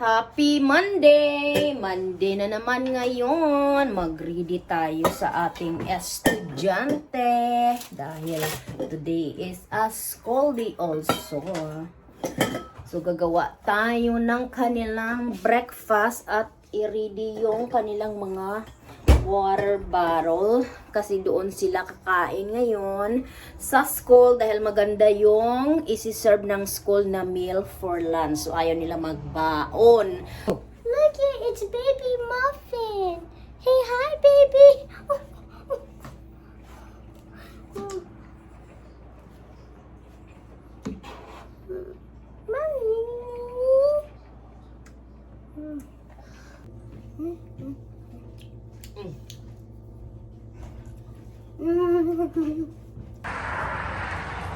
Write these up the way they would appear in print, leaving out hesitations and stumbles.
Happy Monday! Monday na naman ngayon. Mag-ready tayo sa ating estudyante. Dahil today is a school day also. So, gagawa tayo ng kanilang breakfast at i-ready yung kanilang mga water bottle. Kasi doon sila kakain ngayon sa school dahil maganda yung isi-serve ng school na meal for lunch. So, ayaw nila magbaon. Look, it's baby muffin. Hey, hi, baby.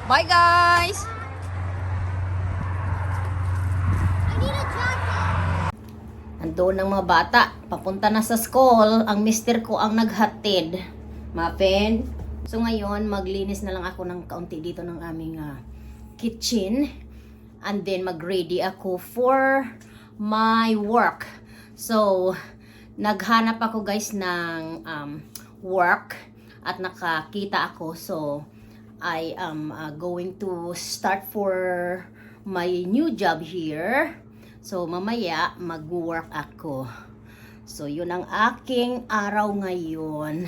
Bye, guys! I need a jacket. Andoon ng mga bata. Papunta na sa school. Ang mister ko ang naghatid. Muffin. So ngayon, maglinis na lang ako ng kaunti dito ng aming kitchen. And then mag-ready ako for my work. So, naghanap ako guys ng work. At nakakita ako. So, I am going to start for my new job here. So, mamaya, mag-work ako. So, yun ang aking araw ngayon.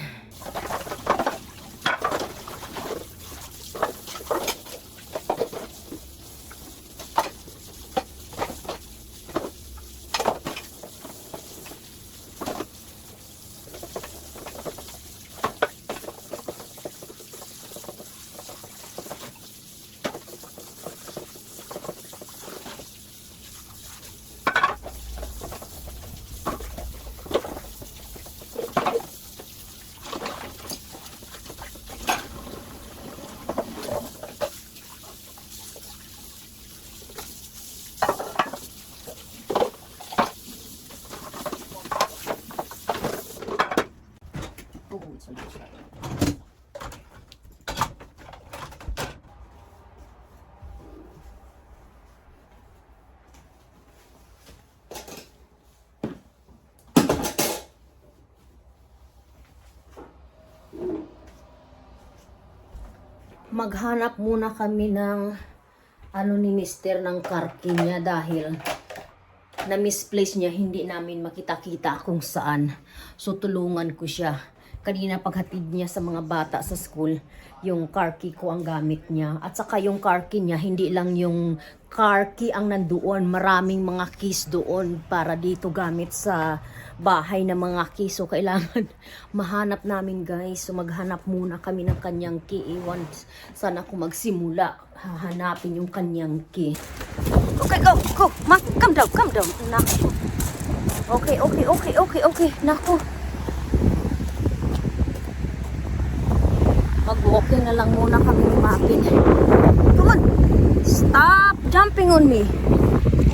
Maghanap muna kami ng ni mister ng car key niya dahil na misplace niya, hindi namin makita-kita kung saan. So tulungan ko siya. Kanina paghatid niya sa mga bata sa school, yung car key ko ang gamit niya. At saka yung car key niya, hindi lang yung car key ang nandoon. Maraming mga keys doon para dito gamit sa bahay na mga key. So kailangan mahanap namin guys. So maghanap muna kami ng kanyang key. Sana kung magsimula, hahanapin yung kanyang key. Okay, go. Ma, come down. Naku. Okay. Naku. Mag-walking na lang muna kami ni Muffin. Come on. Stop jumping on me.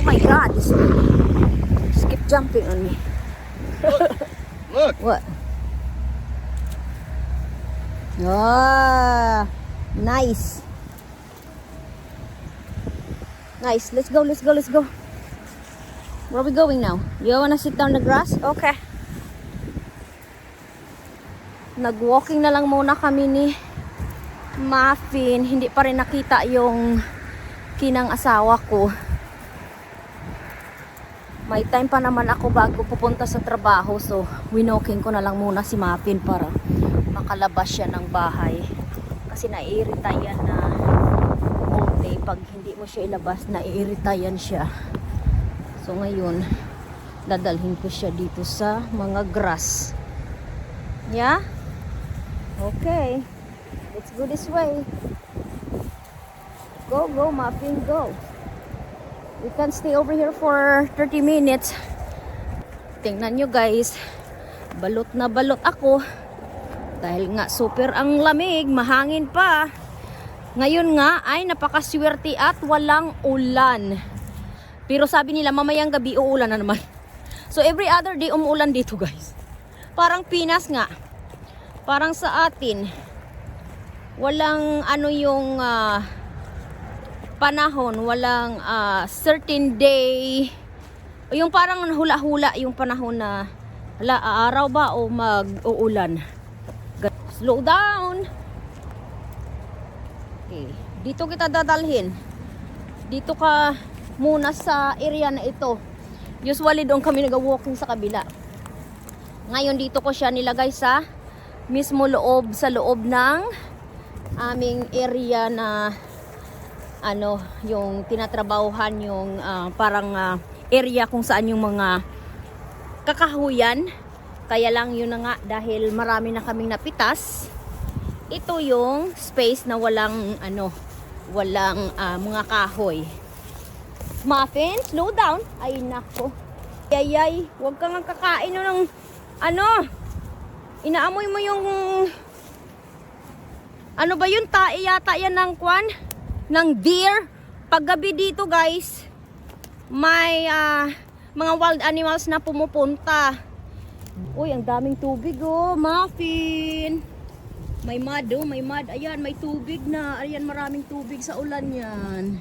Oh my God. Skip jumping on me. Look. What? Ah, nice. Nice. Let's go. Where are we going now? You wanna sit down the grass? Okay. Nag-walking na lang muna kami ni Muffin. Hindi pa rin nakita yung kinang asawa ko. May time pa naman ako bago pupunta sa trabaho. So, winoking ko na lang muna si Muffin para makalabas siya ng bahay. Kasi naiirita yan na all day. Pag hindi mo siya ilabas, naiirita yan siya. So, ngayon, dadalhin ko siya dito sa mga grass. Yeah? Okay. Let's go this way. Go, Muffin, go. We can stay over here for 30 minutes. Tingnan nyo guys. Balot na balot ako. Dahil nga super ang lamig, mahangin pa. Ngayon nga ay napakaswerte at walang ulan. Pero sabi nila mamayang gabi uulan na naman. So every other day umuulan dito guys. Parang Pinas nga. Parang sa atin, walang yung panahon, walang certain day O yung parang hula-hula yung panahon na aaraw ba o mag-uulan. Slow down. Okay. Dito kita dadalhin. Dito ka muna sa area na ito. Usually doon kami nag-walking sa kabila. Ngayon dito ko siya nilagay sa mismo loob, sa loob ng aming area na ano, yung tinatrabahuhan, yung parang area kung saan yung mga kakahuyan. Kaya lang yun na nga, dahil marami na kaming napitas, ito yung space na walang walang mga kahoy. Muffin, slow down. Ay nako. Yayay, huwag kang kakain ng inaamoy mo yung ano ba yun, tae yata yan ng kwan, ng deer. Paggabi dito guys, may mga wild animals na pumupunta. Uy, ang daming tubig oh, Muffin. May mud oh, may mud. Ayan, may tubig na. Ayan, maraming tubig sa ulan yan.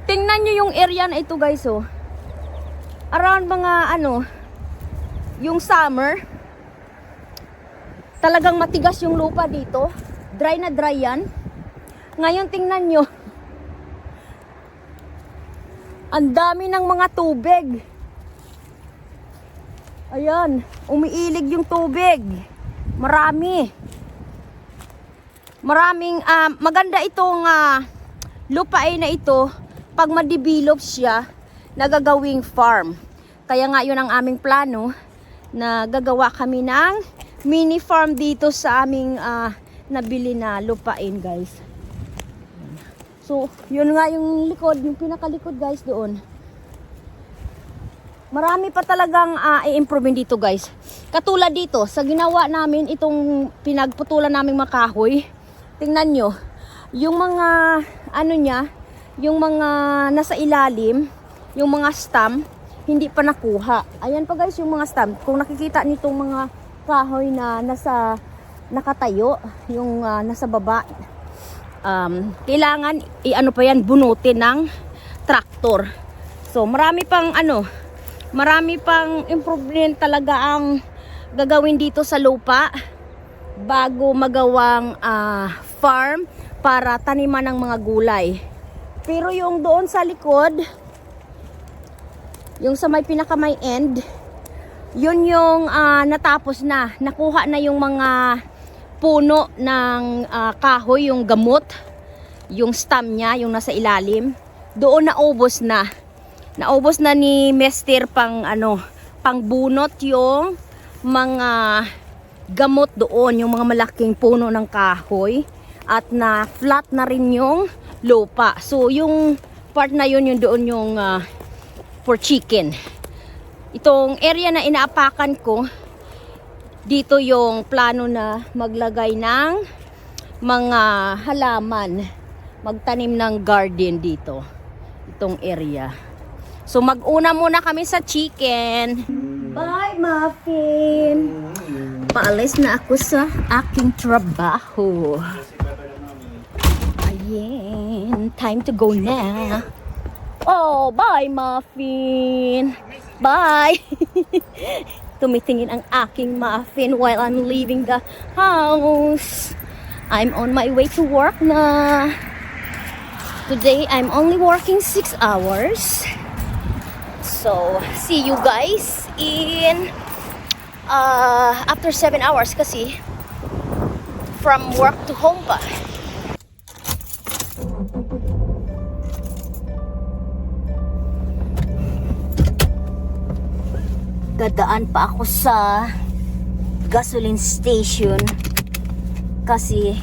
Tingnan nyo yung area na ito guys oh. Around mga yung summer, talagang matigas yung lupa dito. Dry na dry yan. Ngayon tingnan nyo, ang dami ng mga tubig. Ayan, umiilig yung tubig. Marami. Maraming maganda itong lupain na ito. Pag ma-develop siya, nagagawing farm. Kaya nga yun ang aming plano, na gagawa kami ng mini farm dito sa aming nabili na lupain guys. So, yun nga yung likod, yung pinakalikod guys doon. Marami pa talagang i-improve dito guys. Katulad dito, sa ginawa namin itong pinagputulan naming makahoy. Tingnan nyo, yung mga yung mga nasa ilalim, yung mga stem, hindi pa nakuha. Ayan pa guys yung mga stem. Kung nakikita nitong mga kahoy na nakatayo, yung nasa baba, kailangan pa yan, bunutin ng traktor. So marami pang improvement talaga ang gagawin dito sa lupa bago magawang farm para taniman ng mga gulay. Pero yung doon sa likod, yung sa may pinakamay end, yun yung natapos na. Nakuha na yung mga puno ng kahoy, yung gamot, yung stem niya, yung nasa ilalim. Doon naubos na. Naubos na ni Mester pang bunot yung mga gamot doon, yung mga malaking puno ng kahoy, at na flat na rin yung lupa. So yung part na yun, yung doon yung for chicken. Itong area na inaapakan ko, dito yung plano na maglagay ng mga halaman, magtanim ng garden dito, itong area. So mag-una muna kami sa chicken. Bye Muffin. Paalis na ako sa aking trabaho. Ayan, time to go na. Oh, bye Muffin. Bye. Tumitingin ang aking Muffin while I'm leaving the house. I'm on my way to work na. Today, I'm only working 6 hours. So, see you guys in after 7 hours kasi from work to home pa. Dadaan pa ako sa gasoline station kasi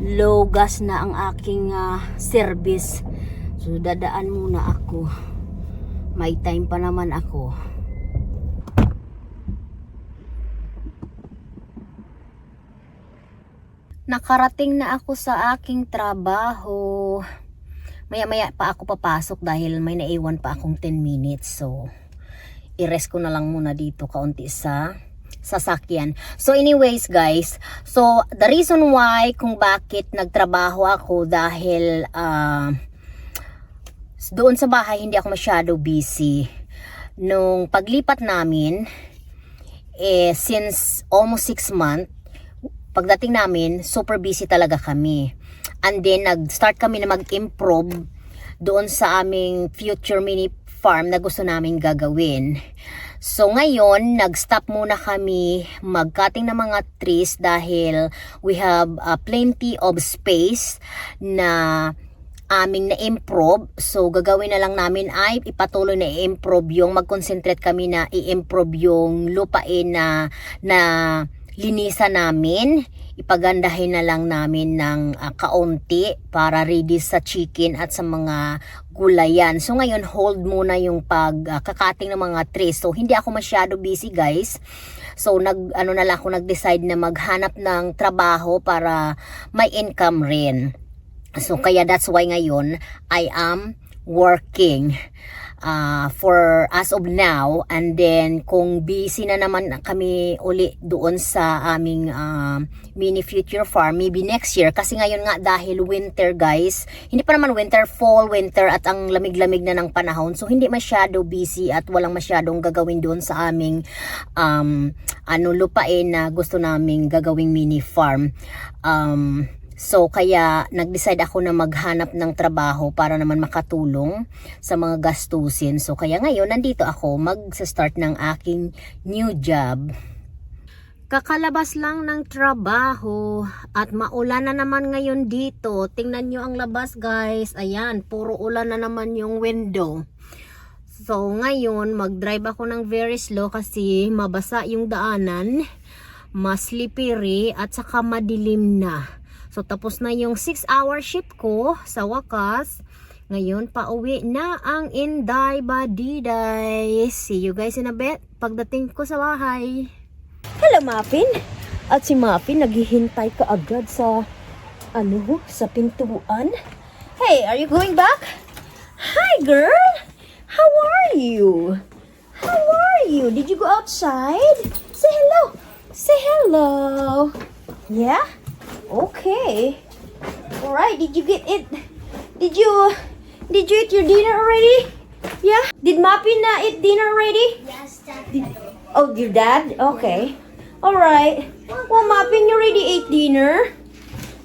low gas na ang aking service. So dadaan muna ako. May time pa naman ako. Nakarating na ako sa aking trabaho. Maya-maya pa ako papasok dahil may naiwan pa akong 10 minutes. So i-rest ko na lang muna dito kaunti sa sasakyan. So anyways guys, so the reason why kung bakit nagtrabaho ako dahil doon sa bahay hindi ako masyado busy. nung paglipat namin, since almost 6 months, pagdating namin, super busy talaga kami. And then, nag-start kami na mag-improve doon sa aming future mini farm na gusto namin gagawin. So ngayon, nag-stop muna kami mag-cutting ng mga trees dahil we have plenty of space na aming na-improve. So gagawin na lang namin ay ipatuloy na i-improve yung mag-concentrate kami na i-improve yung lupain na linisan namin. Ipagandahin na lang namin ng kaunti para ready sa chicken at sa mga gulayan. So ngayon, hold muna yung pagkakating ng mga trees. So hindi ako masyado busy, guys. So nag-decide na maghanap ng trabaho para may income rin. So kaya that's why ngayon I am working for as of now, and then kung busy na naman kami uli doon sa aming mini future farm, maybe next year, kasi ngayon nga dahil winter, guys, hindi pa naman winter, fall, winter, at ang lamig-lamig na ng panahon, so hindi masyado busy at walang masyadong gagawin doon sa aming lupain na gusto naming gagawing mini farm. So kaya nag-decide ako na maghanap ng trabaho para naman makatulong sa mga gastusin. So kaya ngayon nandito ako mag-start ng aking new job. Kakalabas lang ng trabaho at maulan na naman ngayon dito. Tingnan nyo ang labas, guys. Ayan, puro ulan na naman yung window. So ngayon mag-drive ako ng very slow kasi mabasa yung daanan, mas slippery at saka madilim na. So, tapos na yung 6-hour shift ko sa wakas. Ngayon, pauwi na ang Inday Badiday. See you guys in a bit pagdating ko sa bahay. Hello, Muffin. At si Muffin, naghihintay ka agad sa, sa pintuan. Hey, are you going back? Hi, girl. How are you? How are you? Did you go outside? Say hello. Say hello. Yeah? Okay. Alright, did you get it? Did you eat your dinner already? Yeah? Did Muffin eat dinner already? Yes, Dad. Oh, your dad? Okay. Alright. Well, Muffin, you already ate dinner.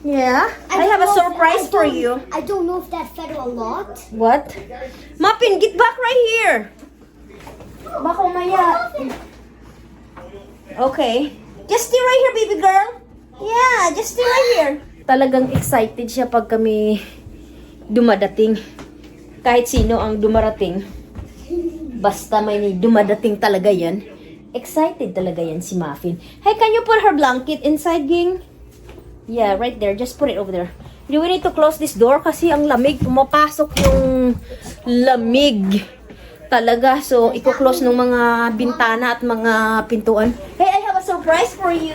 Yeah? I have a surprise for you. I don't know if that fed a lot. What? Muffin, get back right here. Baka umaya. Okay. Just stay right here, baby girl. Yeah, just stay right here. Talagang excited siya pag kami dumadating. Kahit sino ang dumarating. Basta may dumadating talaga yan. Excited talaga yan si Muffin. Hey, can you put her blanket inside, Ging? Yeah, right there. Just put it over there. Do we need to close this door? Kasi ang lamig. Pumapasok yung lamig. Talaga. So, i-close ng mga bintana at mga pintuan. Hey, I have a surprise for you.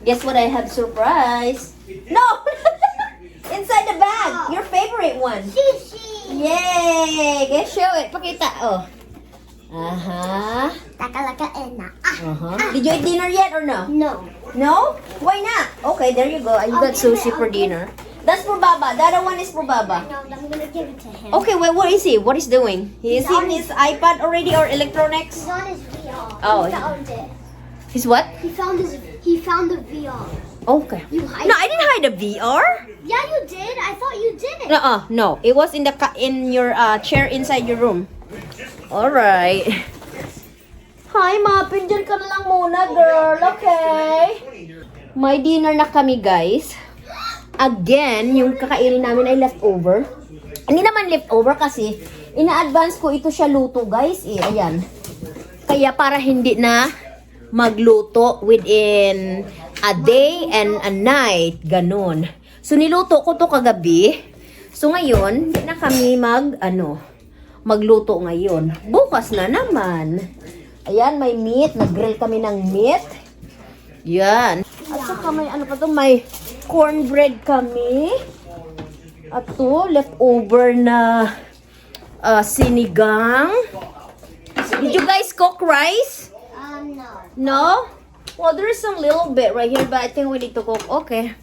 Guess what I have surprise? No! Inside the bag! Your favorite one! Sushi! Yay! Guess show it. Pakita. Oh. Takalaka ena. Did you eat dinner yet or no? No. No? Why not? Okay, there you go. You got sushi for dinner. That's for Baba. The other one is for Baba. No, I'm gonna give it to him. Okay, well, what is he? What is doing? Is he in his iPad already or electronics? He's on his VR. Oh. He found it. His what? He found the VR. Okay. You hide No, I didn't hide the VR. Yeah, you did. I thought you did. No. It was in your chair inside your room. All right. Hi, Muffin. Diyan ka na lang muna, girl. Okay. May dinner na kami, guys. Again, yung kakainin namin ay leftover. Hindi naman leftover kasi ina-advance ko ito siya luto, guys. Ayan. Kaya para hindi na magluto within a day and a night. Ganon. So, niluto ko to kagabi. So, ngayon, hindi na kami magluto ngayon. Bukas na naman. Ayan, may meat. Nag-grill kami ng meat. Yan. At saka may may cornbread kami. At to, leftover na sinigang. Did you guys cook rice? No. No? Well, there's some little bit right here, but I think we need to cook. Okay.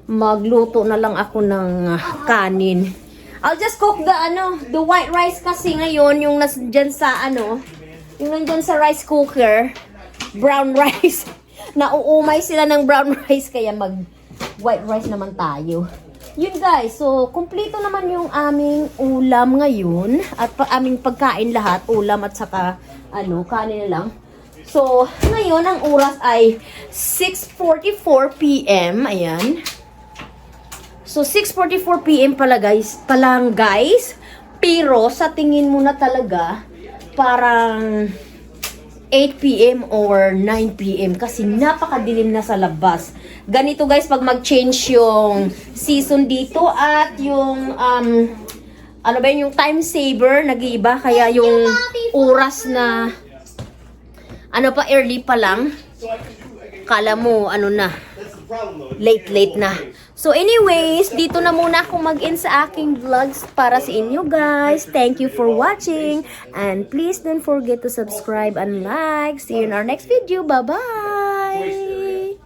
Magluto na lang ako ng kanin. I'll just cook the white rice kasi ngayon, yung nandyan sa yung nandyan sa rice cooker, brown rice. Nauumay sila ng brown rice, kaya mag white rice naman tayo. Yun guys, so kumpleto naman yung aming ulam ngayon at aming pagkain lahat, ulam at saka kanin na lang. So, ngayon ang oras ay 6:44 PM, ayan. So 6:44 PM palang guys, pero sa tingin mo na talaga parang 8 PM or 9 PM kasi napakadilim na sa labas. Ganito guys pag mag-change yung season dito at yung yung time saver nag-iiba, kaya yung oras na early pa lang. Kala mo late na. So anyways, dito na muna ako mag-end sa aking vlogs para sa inyo guys. Thank you for watching and please don't forget to subscribe and like. See you in our next video. Bye-bye!